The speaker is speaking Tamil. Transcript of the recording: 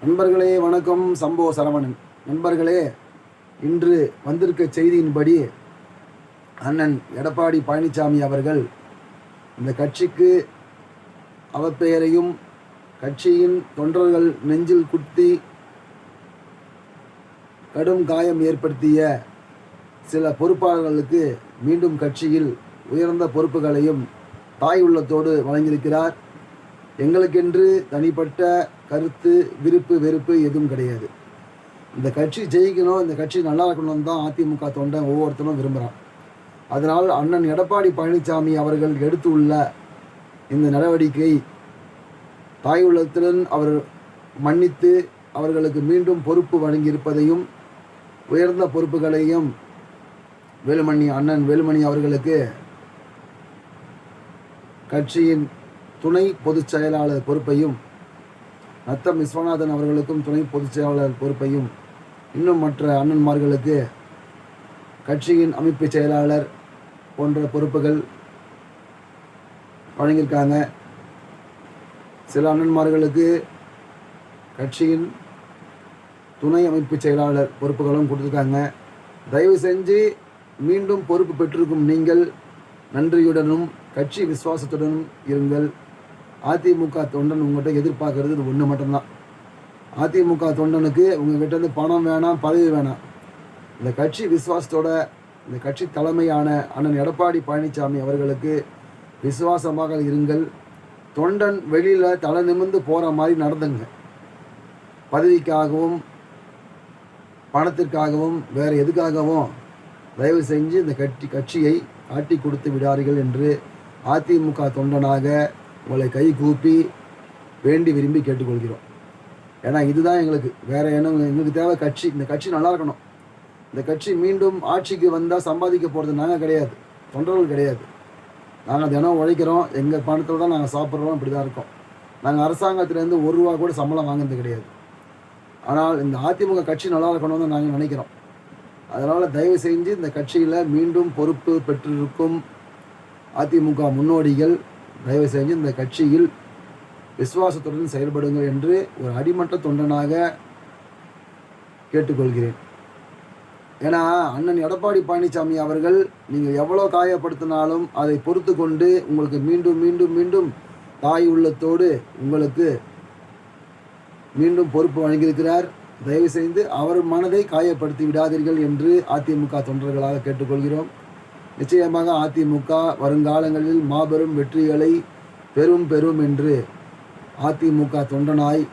நண்பர்களே வணக்கம். சம்போ சரவணன். நண்பர்களே, இன்று வந்திருக்க செய்தியின்படி அண்ணன் எடப்பாடி பழனிசாமி அவர்கள் இந்த கட்சிக்கு அவப்பெயரையும் கட்சியின் தொண்டர்கள் நெஞ்சில் குத்தி கடும் காயம் ஏற்படுத்திய சில பொறுப்பாளர்களுக்கு மீண்டும் கட்சியில் உயர்ந்த பொறுப்புகளையும் தாய் உள்ளத்தோடு வழங்கியிருக்கிறார். எங்களுக்கென்று தனிப்பட்ட கருத்து, விருப்பு, வெறுப்பு எதுவும் கிடையாது. இந்த கட்சி ஜெயிக்கணும், இந்த கட்சி நல்லா இருக்கணும்னு தான் அதிமுக தொண்டன் ஒவ்வொருத்தரும் விரும்புகிறான். அதனால் அண்ணன் எடப்பாடி பழனிசாமி அவர்கள் எடுத்துள்ள இந்த நடவடிக்கை தாய் உள்ளத்துடன் அவர் மன்னித்து அவர்களுக்கு மீண்டும் பொறுப்பு வழங்கியிருப்பதையும் உயர்ந்த பொறுப்புகளையும் அண்ணன் வேலுமணி அவர்களுக்கு கட்சியின் துணை பொதுச் செயலாளர் பொறுப்பையும், நத்தம் விஸ்வநாதன் அவர்களுக்கும் துணை பொதுச் செயலாளர் பொறுப்பையும், இன்னும் மற்ற அண்ணன்மார்களுக்கு கட்சியின் அமைப்பு செயலாளர் போன்ற பொறுப்புகள் வழங்கியிருக்காங்க. சில அண்ணன்மார்களுக்கு கட்சியின் துணை அமைப்பு செயலாளர் பொறுப்புகளும் கொடுத்துருக்காங்க. தயவு செஞ்சு மீண்டும் பொறுப்பு பெற்றிருக்கும் நீங்கள் நன்றியுடனும் கட்சி விசுவாசத்துடனும் இருங்கள். அதிமுக தொண்டன் உங்கள்கிட்ட எதிர்பார்க்கறது இது ஒன்று மட்டும்தான். அதிமுக தொண்டனுக்கு உங்கள்கிட்ட இருந்து பணம் வேணாம், பதவி வேணாம். இந்த கட்சி விசுவாசத்தோட இந்த கட்சி தலைமையான அண்ணன் எடப்பாடி பழனிசாமி அவர்களுக்கு விசுவாசமாக இருங்கள். தொண்டன் வெளியில் தலை நிமிர்ந்து போகிற மாதிரி நடந்துங்க. பதவிக்காகவும் பணத்திற்காகவும் வேறு எதுக்காகவும் தயவு செஞ்சு இந்த கட்சியை காட்டி கொடுத்து விடார்கள் என்று அதிமுக தொண்டனாக உங்களை கை கூப்பி வேண்டி விரும்பி கேட்டுக்கொள்கிறோம். ஏன்னா இதுதான் எங்களுக்கு வேறு என்ன, எங்களுக்கு தேவை கட்சி. இந்த கட்சி நல்லா இருக்கணும். இந்த கட்சி மீண்டும் ஆட்சிக்கு வந்தால் சம்பாதிக்க போகிறது நாங்கள் கிடையாது, தொண்டர்கள் கிடையாது. நாங்கள் தினம் உழைக்கிறோம், எங்கள் பணத்தில் தான் நாங்கள் சாப்பிட்றோம், இப்படி தான் இருக்கோம். நாங்கள் அரசாங்கத்திலேருந்து ₹1 கூட சம்பளம் வாங்குறது கிடையாது. ஆனால் இந்த அதிமுக கட்சி நல்லா இருக்கணும்னு நாங்கள் நினைக்கிறோம். அதனால் தயவு செஞ்சு இந்த கட்சியில் மீண்டும் பொறுப்பு பெற்றிருக்கும் அதிமுக முன்னோடிகள் தயவு செஞ்சு இந்த கட்சியில் விசுவாசத்துடன் செயல்படுங்கள் என்று ஒரு அடிமட்ட தொண்டனாக கேட்டுக்கொள்கிறேன். ஏன்னா அண்ணன் எடப்பாடி பழனிசாமி அவர்கள் நீங்கள் எவ்வளோ காயப்படுத்தினாலும் அதை பொறுத்து கொண்டு உங்களுக்கு மீண்டும் மீண்டும் மீண்டும் தாய் உள்ளத்தோடு உங்களுக்கு மீண்டும் பொறுப்பு வழங்கியிருக்கிறார். தயவு செய்து அவர் மனதை காயப்படுத்தி விடாதீர்கள் என்று அதிமுக தொண்டர்களாக கேட்டுக்கொள்கிறோம். நிச்சயமாக அதிமுக வருங்காலங்களில் மாபெரும் வெற்றிகளை பெறும் என்று அதிமுக தொண்டனாய்